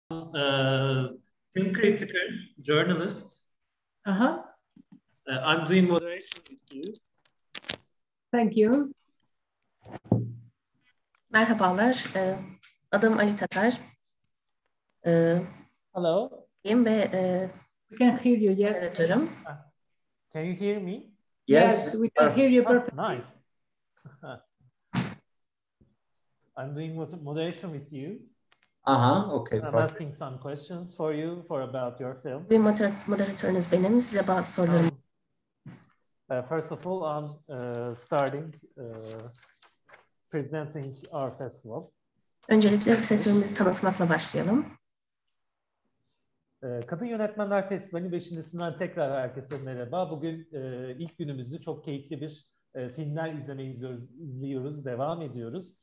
Film critical, journalist. Uh-huh. I'm doing moderation with you. Thank you. Merhabalar, adım Ali Tatar. Hello. We can hear you, yes. Editörüm. Can you hear me? Yes, we can hear you perfectly. Oh, nice. I'm doing moderation with you. Okay. I'm asking some questions for you about your film. Moderatörünüz benim. Size bazı sorularım. First of all, I'm starting presenting our festival. Öncelikle festivalimizi tanıtmakla başlayalım. Kadın Yönetmenler Festivali 5.sinden tekrar herkese merhaba. Bugün ilk günümüzde çok keyifli bir filmler izlemeyi izliyoruz, devam ediyoruz.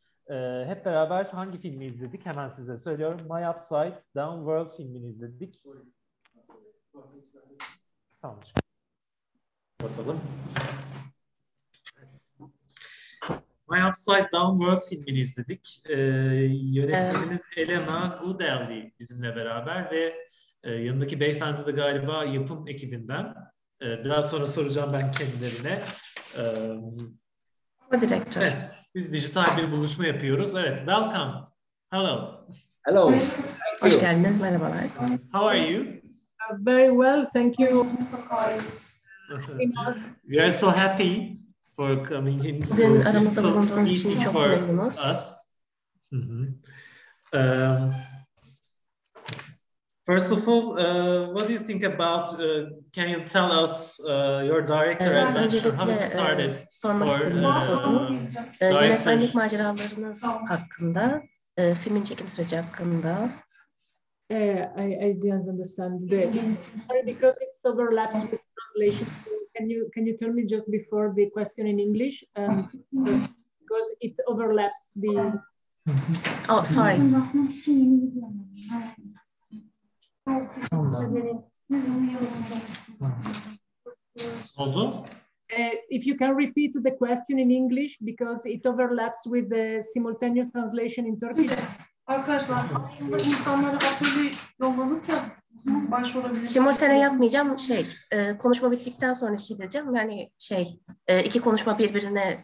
Hep beraber hangi filmi izledik? Hemen size söylüyorum. My Upside Down World filmini izledik. Tamam. Bakalım. My Upside Down World filmini izledik. Yönetmenimiz Elena Goatelli bizimle beraber ve yanındaki beyefendi de galiba yapım ekibinden. Biraz sonra soracağım ben kendilerine. O direktör. Evet, biz dijital bir buluşma yapıyoruz. Evet, welcome. Hello. Hello. Hoş geldiniz, merhabalar. How are you? Very well, thank you. We are so happy for coming in. Bugün aramızda bulunduğunuz için çok memnunuz. First of all, what do you think about, can you tell us your director adventure, how it started? Sormak istediğim soru. Yönetmenlik maceralarınız hakkında, filmin çekim süreci hakkında. I didn't understand. Sorry, because it overlaps with translation. Can you tell me just before the question in English? Because it overlaps the. Oh, sorry. Oldu? If you can repeat the question in English because it overlaps with the simultaneous translation in Turkish. Arkadaşlar, aslında insanlara atölye yolladık ya, başvurabilirsiniz. Simultane yapmayacağım, konuşma bittikten sonra çevireceğim. Yani iki konuşma birbirine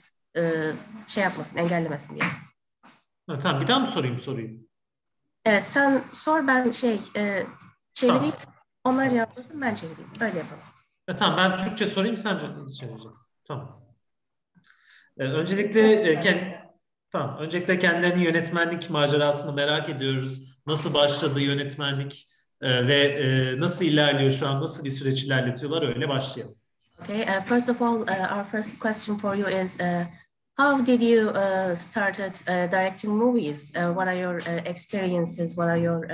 yapmasın, engellemesin diye. Tamam, bir daha mı sorayım soruyu? Evet, sen sor, ben çevireyim. Tamam. Onlar yapmasın, ben çevireyim. Öyle yapalım. Tamam, ben Türkçe sorayım, sen çevireceksin. Tamam. Öncelikle kendilerinin yönetmenlik macerasını merak ediyoruz. Nasıl başladı yönetmenlik ve nasıl ilerliyor şu an, nasıl bir süreç ilerletiyorlar, öyle başlayalım. Okay, first of all, our first question for you is, how did you started directing movies? What are your experiences? What are your...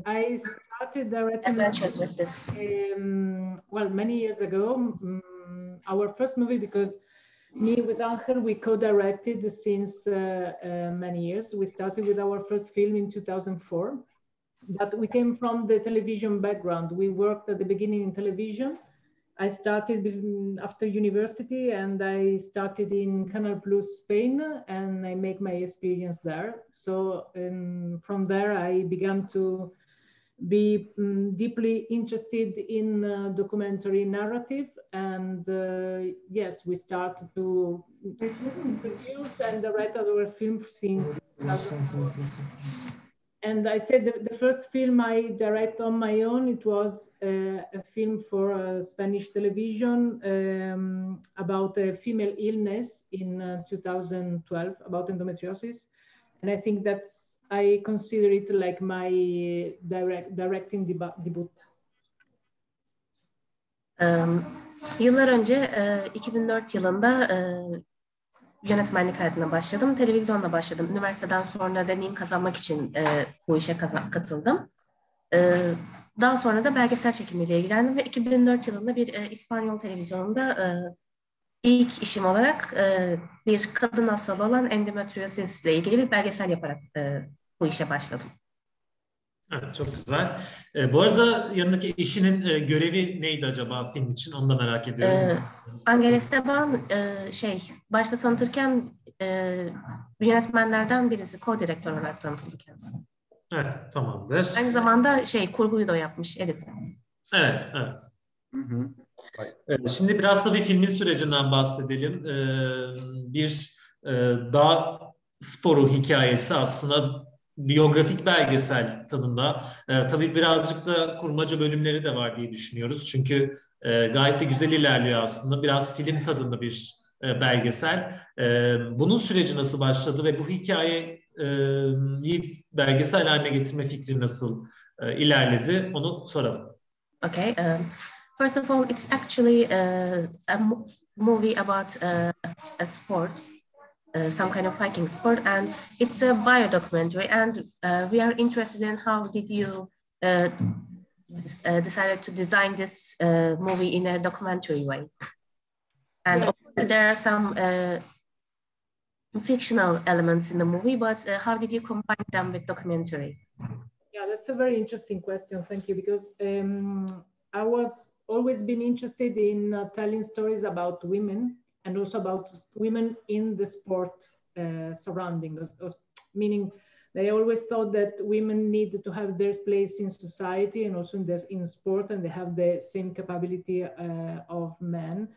I started directing adventures with this. Well, many years ago. Our first movie, because me with Angel, we co-directed since many years. We started with our first film in 2004, but we came from the television background. We worked at the beginning in television. I started after university, and I started in Canal Plus Spain, and I make my experience there. So from there, I began to be deeply interested in documentary narrative, and yes, we started to produce and direct our film since 2004. And I said the first film I direct on my own, it was a film for Spanish television about a female illness in 2012, about endometriosis. And I think I consider it like my directing debut. Yıllar önce 2004 yılında yönetmenlik hayatına başladım. Televizyonla başladım. Üniversiteden sonra deneyim kazanmak için bu işe katıldım. Daha sonra da belgesel çekimiyle ilgilendim ve 2004 yılında bir İspanyol televizyonunda ilk işim olarak bir kadın hastalığı olan endometriosis ile ilgili bir belgesel yaparak bu işe başladım. Evet, çok güzel. Bu arada yanındaki eşinin görevi neydi acaba film için? Onu da merak ediyoruz. Angela Esteban başta tanıtırken yönetmenlerden birisi, co-direktör olarak tanıtıldı kendisi. Evet, tamamdır. Aynı zamanda kurguyu da yapmış, edit. Evet, evet. Hı hı. Şimdi biraz da bir filmin sürecinden bahsedelim. Bir dağ sporu hikayesi aslında biyografik belgesel tadında. Tabii birazcık da kurmaca bölümleri de var diye düşünüyoruz. Çünkü gayet de güzel ilerliyor aslında. Biraz film tadında bir belgesel. Bunun süreci nasıl başladı ve bu hikayeyi belgesel haline getirme fikri nasıl ilerledi? Onu soralım. Okay. First of all, it's actually a movie about a sport, some kind of hiking sport, and it's a bio-documentary. And we are interested in how did you decided to design this movie in a documentary way. And of course, there are some fictional elements in the movie, but how did you combine them with documentary? Yeah, that's a very interesting question. Thank you, because I was always been interested in telling stories about women and also about women in the sport surrounding, meaning they always thought that women needed to have their place in society and also in sport, and they have the same capability of men.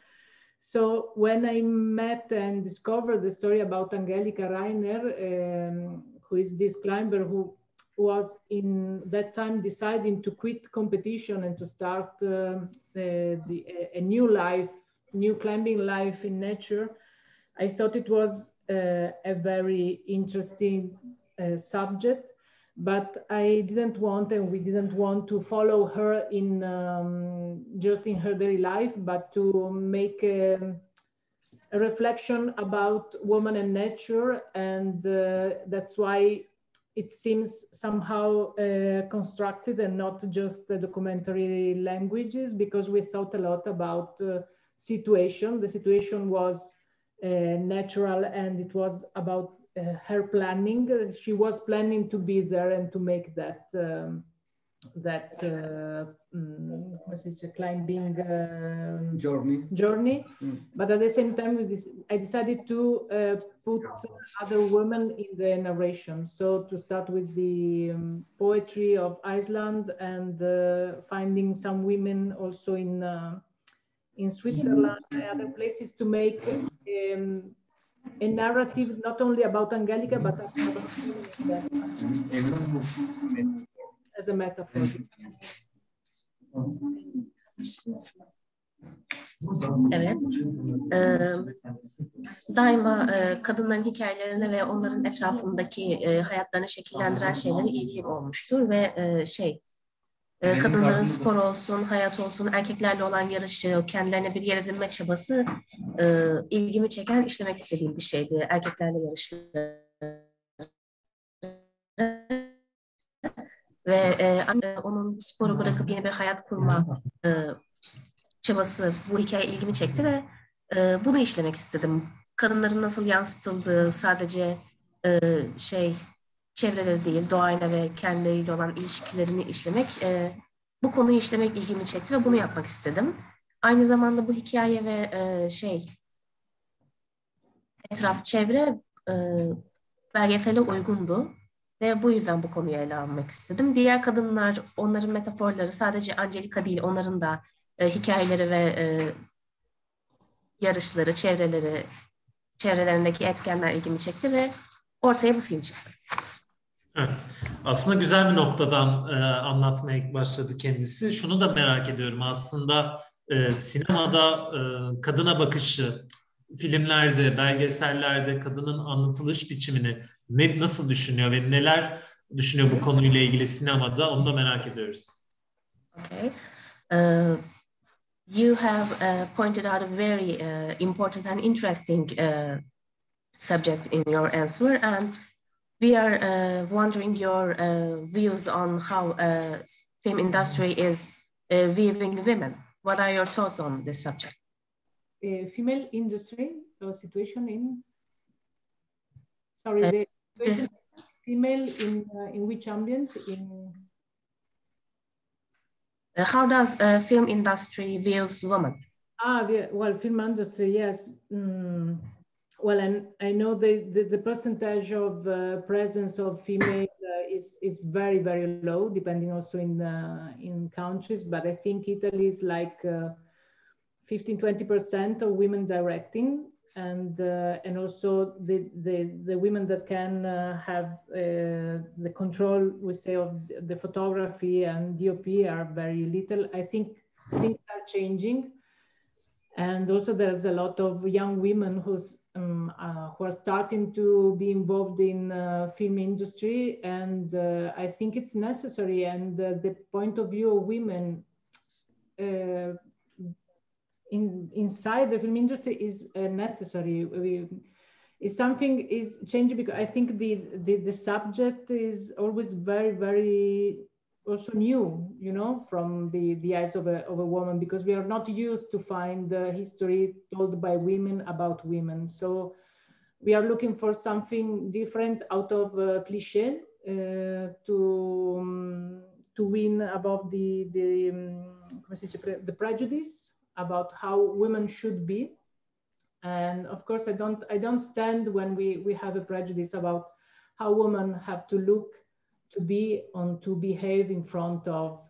So when I met and discovered the story about Angelica Reiner, who is this climber who was in that time deciding to quit competition and to start a new life, new climbing life in nature, I thought it was a very interesting subject, but I didn't want, and we didn't want to follow her in just in her daily life, but to make a reflection about woman and nature, and that's why it seems somehow constructed and not just the documentary languages, because we thought a lot about situation. The situation was natural, and it was about her planning. She was planning to be there and to make that climbing journey. But at the same time, I decided to put other women in the narration. So to start with the poetry of Iceland, and finding some women also in Switzerland and other places, to make a narrative not only about Angelica, but about as a metaphor. Evet. Daima kadınların hikayelerine ve onların etrafındaki hayatlarını şekillendiren şeylere ilgim olmuştur ve kadınların spor olsun, hayat olsun, erkeklerle olan yarışı, kendilerine bir yer edinme çabası ilgimi çeken, işlemek istediğim bir şeydi. Erkeklerle yarışları. Ve onun sporu bırakıp yeni bir hayat kurma çabası, bu hikaye ilgimi çekti ve bunu işlemek istedim. Kadınların nasıl yansıtıldığı, sadece çevreleri değil, doğayla ve kendileriyle olan ilişkilerini işlemek, bu konuyu işlemek ilgimi çekti ve bunu yapmak istedim. Aynı zamanda bu hikaye ve etraf, çevre belgesele uygundu ve bu yüzden bu konuyu ele almak istedim. Diğer kadınlar, onların metaforları, sadece Angelica değil, onların da hikayeleri ve yarışları, çevrelerindeki etkenler ilgimi çekti ve ortaya bu film çıktı. Evet. Aslında güzel bir noktadan anlatmaya başladı kendisi. Şunu da merak ediyorum. Aslında sinemada kadına bakışı, filmlerde, belgesellerde kadının anlatılış biçimini nasıl düşünüyor ve neler düşünüyor bu konuyla ilgili sinemada, onu da merak ediyoruz. Okay. You have pointed out a very important and interesting subject in your answer, and we are wondering your views on how film industry is viewing women. What are your thoughts on this subject? Female industry situation in. Sorry, the situation female in which ambient in. How does film industry views women? Well, film industry, yes. Well, and I know the percentage of presence of female is very, very low, depending also in countries. But I think Italy is like 15-20% of women directing, and also the women that can have the control, we say, of the photography and DOP are very little. I think things are changing, and also there's a lot of young women who are starting to be involved in film industry, and I think it's necessary. And the point of view of women inside the film industry is necessary. Something is changing, because I think the subject is always very, very also new, you know, from the eyes of a woman, because we are not used to find history told by women about women. So we are looking for something different out of cliché to win above the prejudice about how women should be. And of course, I don't stand when we have a prejudice about how women have to look, to be, and to behave in front of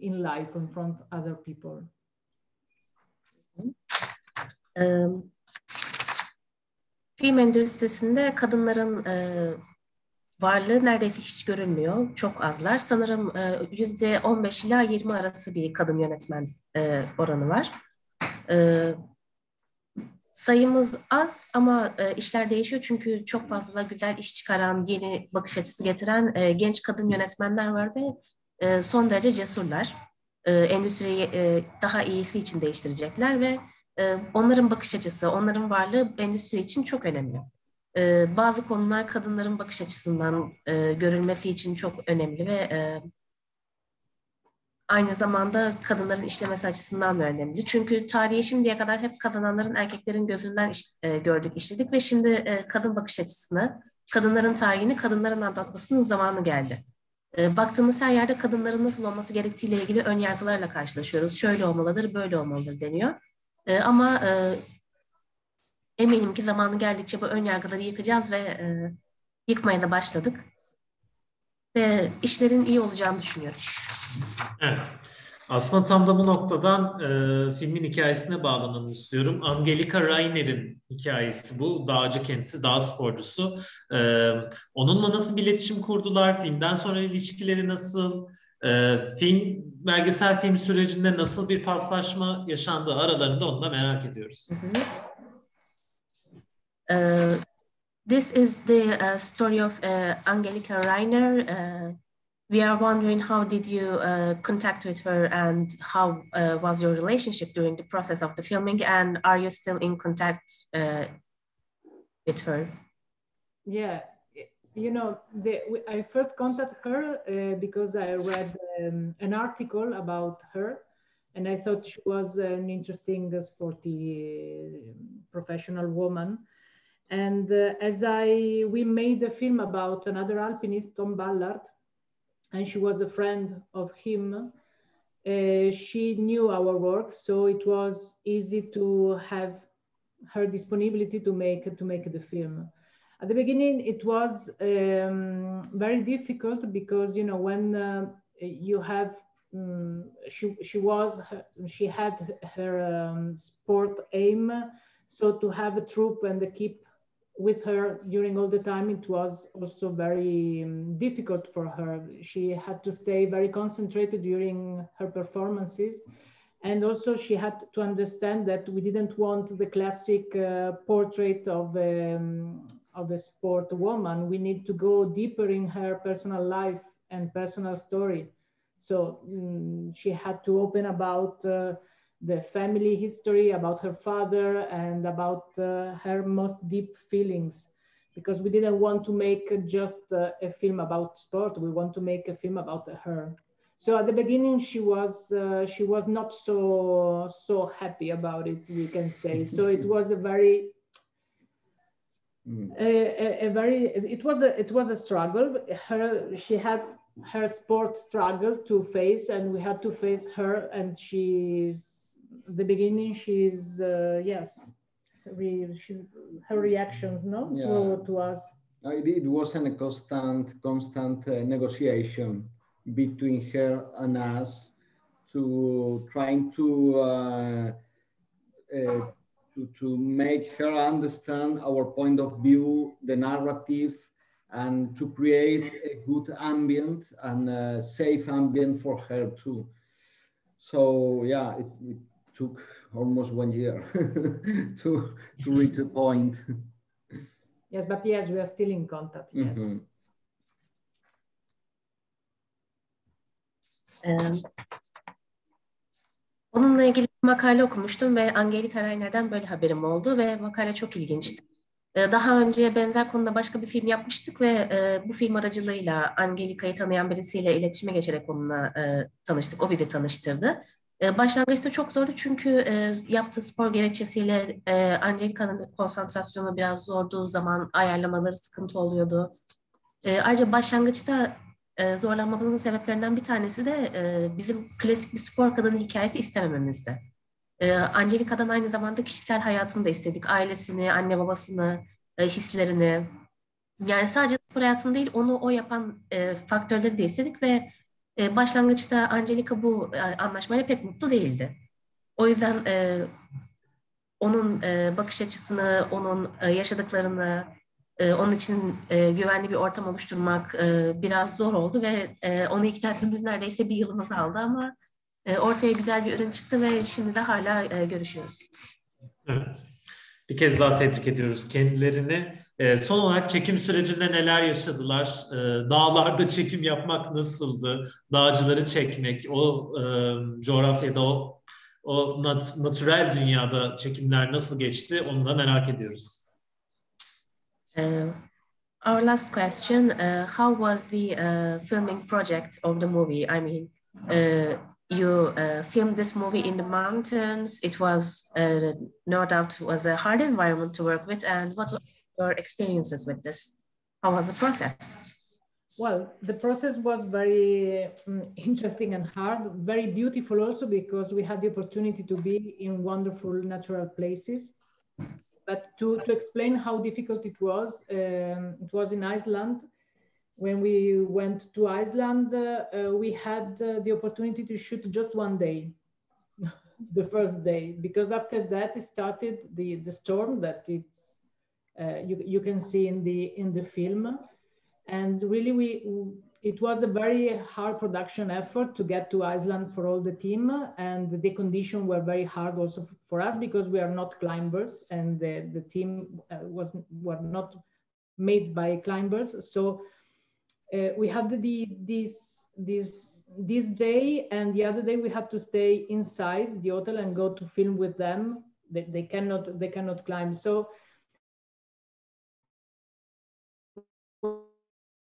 in life, in front of other people. Film endüstrisinde kadınların varlığı neredeyse hiç görünmüyor. Çok azlar. Sanırım %15 ila 20 arası bir kadın yönetmen oranı var. Sayımız az ama işler değişiyor, çünkü çok fazla güzel iş çıkaran, yeni bakış açısı getiren genç kadın yönetmenler var ve son derece cesurlar. Endüstriyi daha iyisi için değiştirecekler ve onların bakış açısı, onların varlığı endüstri için çok önemli. Bazı konular kadınların bakış açısından görülmesi için çok önemli ve aynı zamanda kadınların işlemesi açısından da önemli. Çünkü tarihe şimdiye kadar hep kazananların erkeklerin gözünden gördük, işledik ve şimdi kadın bakış açısını, kadınların tarihini kadınların anlatmasının zamanı geldi. Baktığımız her yerde kadınların nasıl olması gerektiğiyle ilgili ön yargılarla karşılaşıyoruz. Şöyle olmalıdır, böyle olmalıdır deniyor. Ama eminim ki zamanı geldikçe bu ön yargıları yıkacağız ve yıkmaya da başladık. Ve işlerin iyi olacağını düşünüyorum. Evet. Aslında tam da bu noktadan filmin hikayesine bağlamamı istiyorum. Angelica Reiner'in hikayesi bu. Dağcı kendisi, dağ sporcusu. Onunla nasıl bir iletişim kurdular? Filmden sonra ilişkileri nasıl? Belgesel film sürecinde nasıl bir paslaşma yaşandığı aralarında, onu da merak ediyoruz. This is the story of Angelica Reiner. We are wondering, how did you contact with her, and how was your relationship during the process of the filming, and are you still in contact with her? Yeah, you know, I first contacted her because I read an article about her, and I thought she was an interesting, sporty, professional woman. And we made a film about another alpinist, Tom Ballard, and she was a friend of him. She knew our work, so it was easy to have her disponibility to make the film. At the beginning, it was very difficult because, you know, when you have she had her sport aim, so to have a troupe and keep with her during all the time, it was also very difficult for her. She had to stay very concentrated during her performances, and also she had to understand that we didn't want the classic portrait of a sport woman. We need to go deeper in her personal life and personal story. So she had to open about the family history, about her father, and about her most deep feelings, because we didn't want to make just a film about sport. We want to make a film about her. So at the beginning, she was not so happy about it, we can say. So it was a very it was a struggle. She had her sport struggle to face, and we had to face her. And she's at the beginning. She's yes, her reactions, no, to us. It wasn't a constant negotiation between her and us to trying to make her understand our point of view, the narrative, and to create a good ambient and a safe ambient for her too. So yeah, it took almost 1 year to reach the point. Yes, but yes, we are still in contact. Yes. Onunla ilgili bir makale okumuştum ve Angelica Reiner'den böyle haberim oldu ve makale çok ilginçti. Daha önce benzer konuda başka bir film yapmıştık ve bu film aracılığıyla Angelica'yı tanıyan birisiyle iletişime geçerek onunla tanıştık. O bizi tanıştırdı. Başlangıçta çok zordu çünkü yaptığı spor gerekçesiyle Angelica'nın konsantrasyonu biraz zordu, zaman ayarlamaları sıkıntı oluyordu. Ayrıca başlangıçta zorlanmamızın sebeplerinden bir tanesi de bizim klasik bir spor kadını hikayesi istemememizdi. Angelica'dan aynı zamanda kişisel hayatını da istedik. Ailesini, anne babasını, hislerini. Yani sadece spor hayatını değil, onu o yapan faktörleri de istedik ve başlangıçta Angelica bu anlaşmayla pek mutlu değildi. O yüzden onun bakış açısını, onun yaşadıklarını, onun için güvenli bir ortam oluşturmak biraz zor oldu ve onu ikna etmemiz neredeyse 1 yılımızı aldı ama ortaya güzel bir ürün çıktı ve şimdi de hala görüşüyoruz. Evet. Bir kez daha tebrik ediyoruz kendilerini. Son olarak çekim sürecinde neler yaşadılar? Dağlarda çekim yapmak nasıldı? Dağcıları çekmek, o coğrafyada, o natürel dünyada çekimler nasıl geçti? Onu da merak ediyoruz. Our last question, how was the filming project of the movie? I mean, you filmed this movie in the mountains. It was, no doubt, was a hard environment to work with. And what were your experiences with this? How was the process? Well, the process was very interesting and hard, very beautiful also because we had the opportunity to be in wonderful natural places. But to explain how difficult it was in Iceland. When we went to Iceland, we had the opportunity to shoot just 1 day, the first day, because after that it started the storm that you can see in the film, and really it was a very hard production effort to get to Iceland for all the team, and the conditions were very hard also for us because we are not climbers, and the team were not made by climbers, so. We had this day, and the other day we had to stay inside the hotel and go to film with them. They cannot climb. So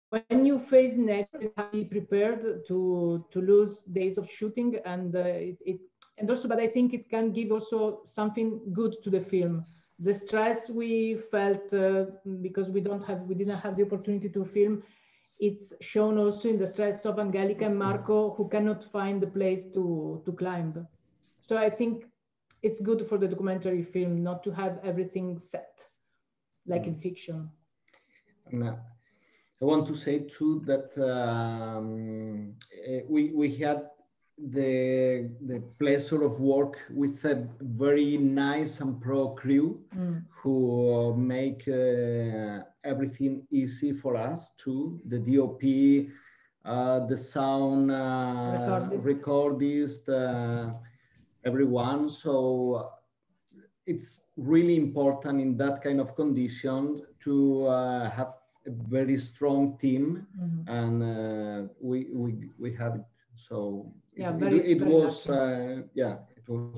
when you face nature, you have to be prepared to lose days of shooting, and also, but I think it can give also something good to the film. The stress we felt because we didn't have the opportunity to film. It's shown also in the stress of Angelica and Marco, who cannot find the place to climb. So I think it's good for the documentary film not to have everything set, like in fiction. I want to say too that we had the pleasure of work with a very nice and pro crew who make everything easy for us too. The DOP, the sound recordist, everyone. So it's really important in that kind of condition to have a very strong team, and we have it. So yeah, it was yeah, it was.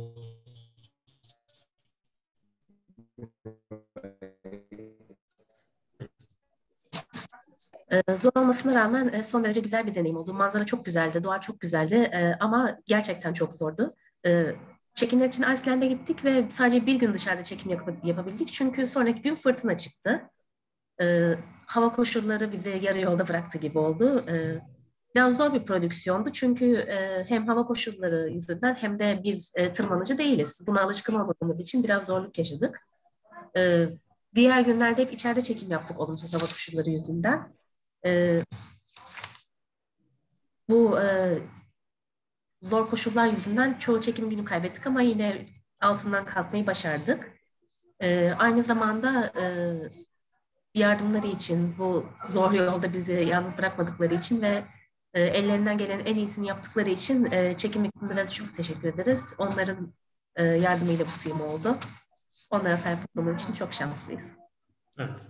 Zor olmasına rağmen son derece güzel bir deneyim oldu. Manzara çok güzeldi, doğa çok güzeldi ama gerçekten çok zordu. Çekimler için Iceland'a gittik ve sadece 1 gün dışarıda çekim yapabildik. Çünkü sonraki gün fırtına çıktı. Hava koşulları bizi yarı yolda bıraktı gibi oldu. Biraz zor bir prodüksiyondu çünkü hem hava koşulları yüzünden hem de bir tırmanıcı değiliz. Buna alışkın olmadığımız için biraz zorluk yaşadık. E, Diğer günlerde hep içeride çekim yaptık olumsuz hava koşulları yüzünden. E, Bu zor koşullar yüzünden çoğu çekim günü kaybettik ama yine altından kalkmayı başardık. Aynı zamanda yardımları için, bu zor yolda bizi yalnız bırakmadıkları için ve ellerinden gelen en iyisini yaptıkları için çekim ekibimize de çok teşekkür ederiz. Onların yardımıyla bu film oldu. Onlara sahip olduğumuz için çok şanslıyız. Evet.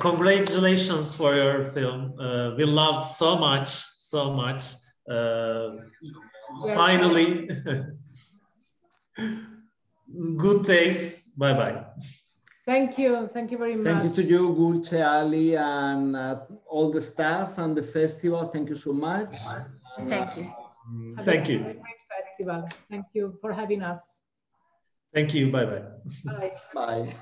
Congratulations for your film. We loved so much, so much. Finally, good taste. Bye bye. Thank you very much. Thank you to you, Goatelli, and all the staff and the festival. Thank you so much. And, Thank you. Thank you. Great festival. Thank you for having us. Thank you. Bye bye. Bye. Bye.